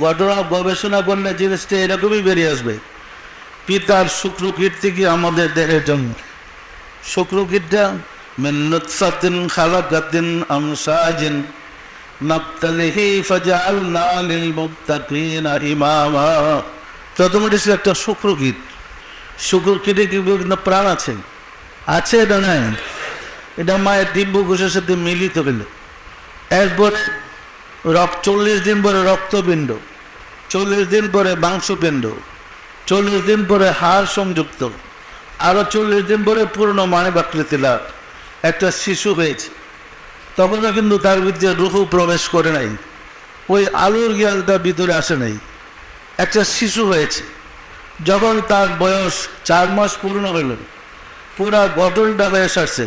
ঘটনা গবেষণা করলে জিনিসটা এরকমই বেরিয়ে আসবে। পিতার শুক্রকীট থেকে আমাদের দেহের জন্য, শুক্রকীটটা মিন নুতফাতিন খালাকাতিন আমসাজিন নাবতালিহি ফাজআলনা লিল মুত্তাকিনা ইমামা। প্রথমটি ছিল একটা শুক্রকীট। শুক্রকীটে কি বিভিন্ন প্রাণ আছে? আছে এটা নাই? এটা মায়ের ডিম্বকোষের সাথে মিলিত হইল। এরপরে 40 দিন পরে রক্তপিণ্ড, 40 দিন পরে মাংসপিণ্ড, 40 দিন পরে হাড় সংযুক্ত, আরো 40 দিন পরে পূর্ণ মানবাকৃতি লাভ। একটা শিশু হয়েছে, তখনও কিন্তু তার ভিতরে রুহু প্রবেশ করে নাই, ওই আলোর জ্ঞানটা ভিতরে আসে নাই। একটা শিশু হয়েছে, যখন তার বয়স 4 মাস পূর্ণ হইল, পুরা গঠনটা হয়ে আসছে।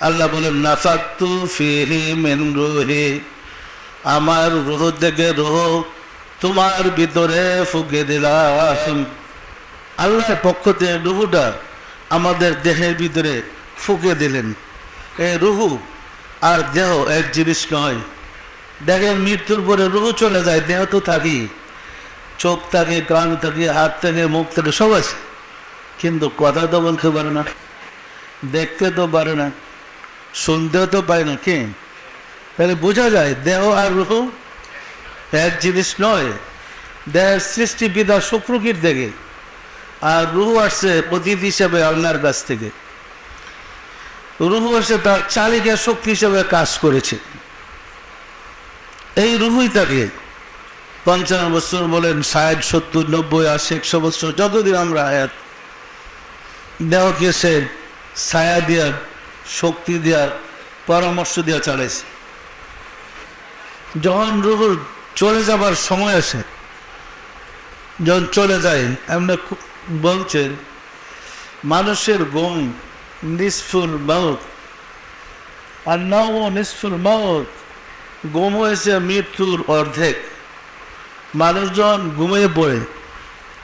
আল্লাহ বলেন নাফাকতু ফিহি মিন রূহি, আমার রুহ থেকে রুহ তোমার ভিতরে ফুঁকে দিলাম। আল্লাহর পক্ষ থেকে রুহুটা আমাদের দেহের ভিতরে ফুঁকে দিলেন। এই রুহু আর দেহ এক জিনিস নয়। দেখেন মৃত্যুর পরে রুহু চলে যায়, দেহ তো থাকি, চোখ থাকে, কান থাকে, হাত থাকে, মুখ থাকে, সব আছে, কিন্তু কথা তো বলতে পারে না, দেখতে তো পারে না, শুনতেও তো পারে না। কে? তাহলে বোঝা যায় দেহ আর রুহু এক জিনিস নয়। দেহের সৃষ্টি পিতা শুক্রকীট থেকে, আর রুহু আসছে প্রতীক হিসাবে আল্লাহর কাছ থেকে। রুহু আসছে তার চালিকা শক্তি হিসাবে কাজ করেছে। এই রুহুই তাকে 55 বছর বলেন, 60, 70, 90, 80, 100 বছর, যতদিন আমরা আয়াত দেহকে সে ছায়া দেওয়ার, শক্তি দেওয়ার, পরামর্শ দেওয়া চালাইছে। যখন রুহুর চলে যাবার সময় আসে, যখন চলে যায়, এমনি বলছেন মানুষের ঘুম নিসফুল মাউত, আর নাও নিসফুল মাউত, ঘুম হয়েছে মৃত্যুর অর্ধেক। মানুষ যখন ঘুমিয়ে পড়ে,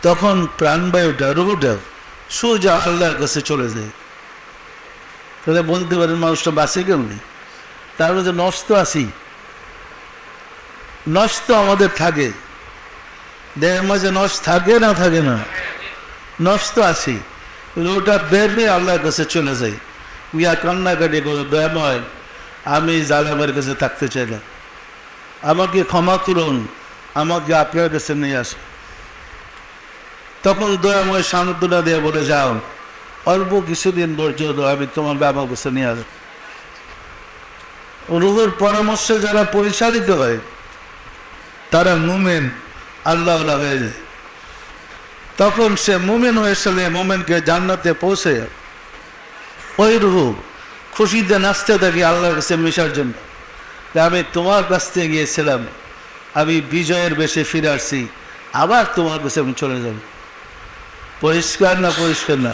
তখন প্রাণবায়ুটা, রুহুটা সোজা আল্লাহর কাছে চলে যায়। তাহলে বলতে পারেন মানুষটা বাঁচে কেমনি? তার মধ্যে নষ্ট আছি, নষ্ট আমাদের থাকে, দেহের মাঝে নষ্ট থাকে না, থাকে না, নষ্ট আছি। ওটা বেরবে আল্লাহর কাছে চলে যায়। ইয়া কান্নাকাটি করে, দয়াময় আমি জালেমের কাছে থাকতে চাই না, আমাকে ক্ষমা করুন, আমাকে আপনার কাছে নিয়ে আসে। তখন দয়াময় সান্ত্বনা দিয়ে বলে, যাও, অল্প কিছুদিন পর্যন্ত আমি তোমার বাবার কাছে নিয়ে আসব। রুহুর পরামর্শে যারা পরিচালিত হয়, তারা মুমিন আল্লাহ হয়ে যায়। তখন সে মুমিন হয়ে চলে, মুমিনকে জান্নাতে পৌঁছে। ওই রুহু খুশিতে নাচতে থাকি আল্লাহর কাছে মিশার জন্য। আমি তোমার কাছ থেকে গিয়েছিলাম, আমি বিজয়ের বেশে ফিরে আসছি, আবার তোমার কাছে আমি চলে যাব। পরিষ্কার না? পরিষ্কার না?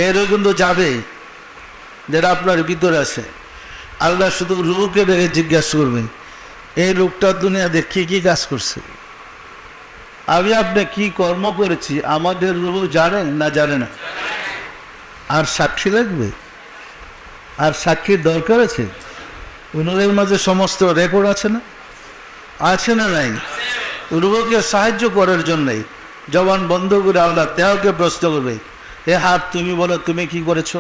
এরও কিন্তু যাবে, যেটা আপনার ভিতরে আছে। আল্লাহ শুধু রুহুকে দেখে জিজ্ঞাসা করবেন, এই লোকটা দুনিয়াতে কি কি কাজ করছে, আমি আপনি কি কর্ম করেছি, আমাদের রুহু জানেন না জানে না? আর সাক্ষী লাগবে? আর সাক্ষীর দরকার আছে? উনাদের মাঝে সমস্ত রেকর্ড আছে না? আছে না নাই? রুহুকে সাহায্য করার জন্যই জবান বন্ধ করে আল্লাহ দেহকে প্রশ্ন করবে, এ হাত তুমি বলো তুমি কি করেছ,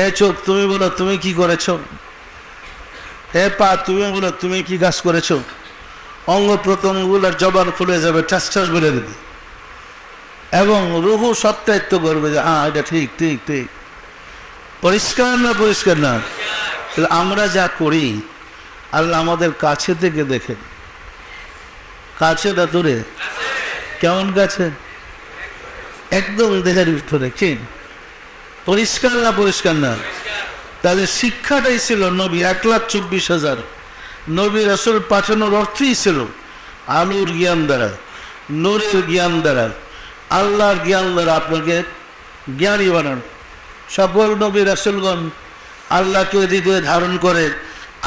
এ চোখ তুমি বলো তুমি কি করেছ, এ পা তুমি বলো তুমি কি কাজ করেছ। অঙ্গ প্রত্যঙ্গগুলোর জবান খুলে যাবে, ঠাস ঠাস বলে দেবে, এবং রুহু সত্যায়িত্ব করবে যে হ্যাঁ এটা ঠিক ঠিক ঠিক। পরিষ্কার না? পরিষ্কার না? আমরা যা করি আল্লাহ আমাদের কাছে থেকে দেখেন। কাছে না দূরে? কেমন কাছে? একদম দেহের ভিতরে। কি পরিষ্কার না? পরিষ্কার না? তাহলে শিক্ষাটাই ছিল নবী 1,24,000 নবী রাসূল পাঠানোর অর্থই ছিল আলোর জ্ঞান দ্বারা, নূরের জ্ঞান দ্বারা, আল্লাহর জ্ঞান দ্বারা আপনাকে জ্ঞানী বানানো। সকল নবী রাসূলগণ আল্লাহকে হৃদয়ে ধারণ করে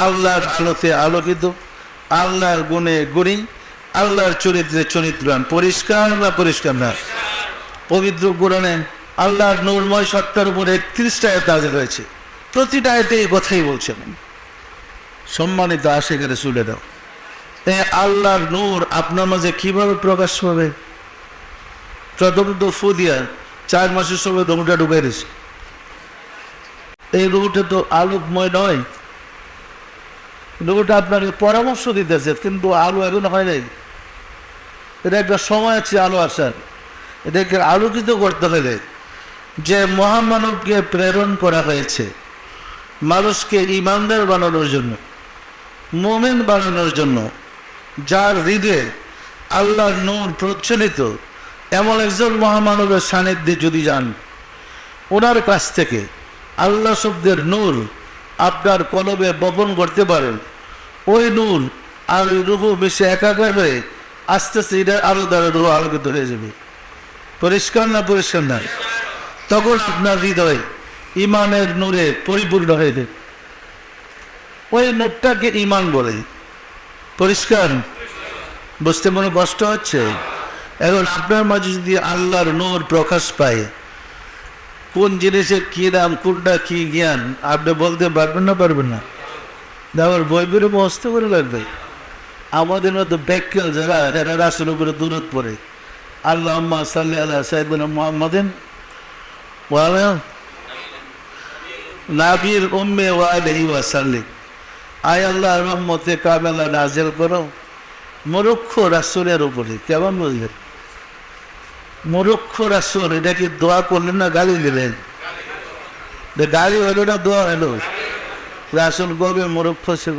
আল্লাহর আলোতে আলোকিত, আল্লাহর গুণে গুণী, আল্লাহর চরিত্রে চরিত্রান। পরিষ্কার না? পরিষ্কার না? পবিত্র কোরআনে আল্লাহর নূরময় সত্তার উপরে 31টা আয়াত নাযিল হয়েছে। প্রতিটা আয়াতে এই কথাই বলছেন, সম্মানিত আশিক রাসূলেরা, এই আল্লাহর নূর আপনার মাঝে কিভাবে প্রকাশ পাবে? প্রথম তো ফু দিয়া 4 মাসের সময় রুটা ঢুকাই দিছে। এই রুটা তো আলোকময় নয়, রুটা আপনাকে পরামর্শ দিতেছে, কিন্তু আলো এখন হয় নাই। এটা একটা সময় আছে আলো আসার, এটাকে আলোকিত করতে হবে। যে মহামানবকে প্রেরণ করা হয়েছে মানুষকে ইমানদার বানানোর জন্য, মুমিন বানানোর জন্য, যার হৃদয়ে আল্লাহর নূর প্রচলিত, এমন একজন মহামানবের সান্নিধ্যে যদি যান, ওনার কাছ থেকে আল্লাহ শব্দের নূর আপনার কলবে বপন করতে পারেন, ওই নূর আর রূহ মিশে একাকার হয়ে আস্তে আস্তে এটা আলো দ্বারা রূহ আলোকিত হয়ে যাবে। পরিষ্কার না পরিষ্কার না? তখন আপনার হৃদয় ইমানের নূরে পরিপূর্ণ হয়ে যাবে। ওই নূরটাকে ইমান বলে। পরিষ্কার? বুঝতে মনে কষ্ট হচ্ছে? এখন আপনার মাঝে যদি আল্লাহর নূর প্রকাশ পায়, কোন জিনিসের কী দাম, কোনটা কী জ্ঞান আপনি বলতে পারবেন না? পারবেন না? আমার বই বেরো মস্ত করে লাগবে। আমাদের মতো ব্যাখ্যা যারা এরা রাসূলের উপরে দূরত পড়ে, আল্লাহুম্মা সাল্লি আলা সাইয়্যিদিনা মুহাম্মাদিন ওয়া আলা নাবিয়িল উম্মি ওয়া আলিহি ওয়া সাল্লিম। আয় আল্লাহ রহমতে কামেলা নাজিল করো মরক্ষ রাসূলের উপরে। কেমন বুঝলেন? মরক্ষ রাসূল, এটা কি দোয়া করলেন না গালি দিলেন? গালি হলো না দোয়া হলো? রাসূল গবে মরক্ষ ছিল।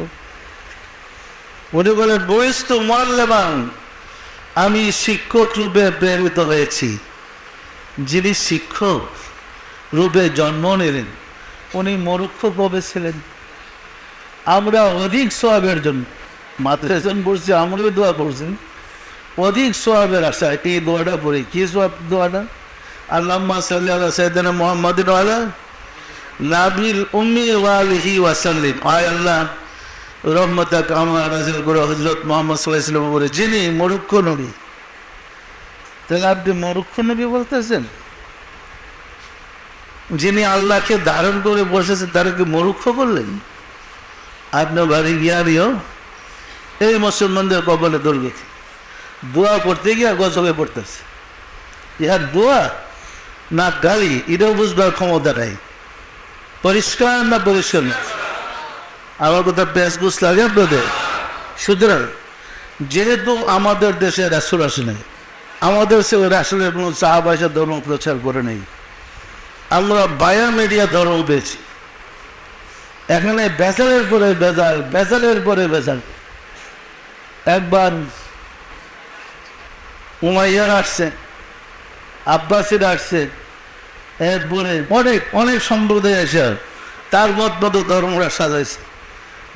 উনি বলেন বইস্তু মুআল্লিমান, আমি শিক্ষক রূপে প্রেরিত হয়েছি। যিনি শিক্ষক রূপে জন্ম নিলেন উনি মরক্ষ কবে ছিলেন? আমরা অধিক সওয়াবের জন্য মাদ্রাসায় পড়ছি, আমরাও দোয়া করছেন অধিক সওয়াবের আশায় এই দোয়াটা পড়ি। কি সওয়াব দোয়াটা? আল্লাহুম্মা সাল্লি আলা সাইয়্যিদিনা মুহাম্মাদিন ওয়া আলা নাবিয়িল উম্মি ওয়া আলিহি ওয়া সাল্লিম। আয় আল্লাহ রহমতে কামনা নাযিল করো হযরত মুহাম্মদ সাল্লাল্লাহু আলাইহি ওয়াসাল্লামের উপরে, যিনি মরক্ষ নবী। তাহলে আপনি মরক্ষ নবী বলতেছেন? যিনি আল্লাহকে ধারণ করে বসেছেন তাকে মরক্ষ বললেন? আপনার বাড়ি গিয়ারিও এই মুসলমানদের কবলে দুর্গতি দোয়া করতে গিয়ে গজবে পড়তেছে। ইহার দোয়া না গালি, এটাও বুঝবার ক্ষমতা নাই। পরিষ্কার না পরিষ্কার না? আমার কথা বেশ বুঝ লাগে আপনাদের? সুতরাং যেহেতু আমাদের দেশে রাসূল আসে নাই, আমাদের সে রাসূলের কোনো সাহাবা এসে ধর্ম প্রচার করে নেই, আমরা বায়া মিডিয়া ধর্ম পেয়েছি। এখানে বেজালের পরে বেজাল, বেজালের পরে বেজাল। একবার উমাইয়ার আসছে, আব্বাসীর আসছে, এরপরে অনেক অনেক সম্প্রদায় এসে তার মতো ধর্মটা সাজাইছে।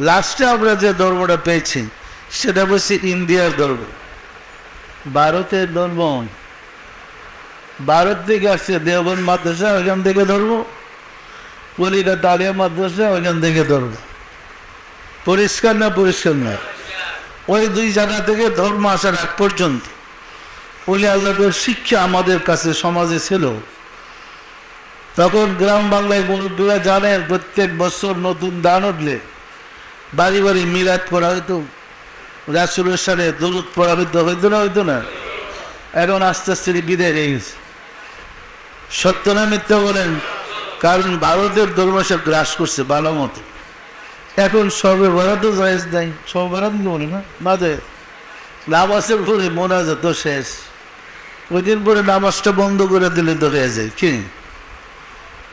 লাস্টে আমরা যে ধর্মটা পেয়েছি সেটা বলছি ইন্ডিয়ার ধর্ম, ভারতের ধর্ম। ভারত থেকে আসছে দেওবন্দ মাদ্রাসা, ওইখান থেকে ধর্ম, কলিকাতা আলিয়া মাদ্রাসা, ওইখান থেকে ধর্ম। পরিষ্কার না পরিষ্কার না? ওই দুই জায়গা থেকে ধর্ম আসার আগ পর্যন্ত ওলি আল্লাহর শিক্ষা আমাদের কাছে সমাজে ছিল। তখন গ্রাম বাংলায় মুরব্বীরা জানেন প্রত্যেক বছর নতুন দান উঠলে বাড়ি বাড়ি মিলাদ করা হইতো, রাসূলের সাথে দরুদ পড়া হইতো না? এখন আস্তে আস্তে বিদায় হয়ে গেছে। সত্য না মিথ্যা বলেন? কারণ ভারতের ধর্ম সব গ্রাস করছে ভালো মতো। এখন সবে বরাতও জায়েজ নাই, সব বরাত বলে না মাঝে নামাজের পরে মোনাজাত তো শেষ, ওই দিন পরে নামাজটা বন্ধ করে দিলে তো হয়ে যায়। কি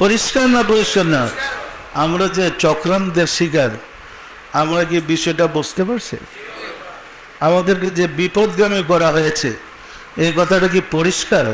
পরিষ্কার না পরিষ্কার না? আমরা যে চক্রান্তের শিকার, আমরা কি বিষয়টা বুঝতে পারছি? আমাদেরকে যে বিপদগামী করা হয়েছে এই কথাটা কি পরিষ্কার?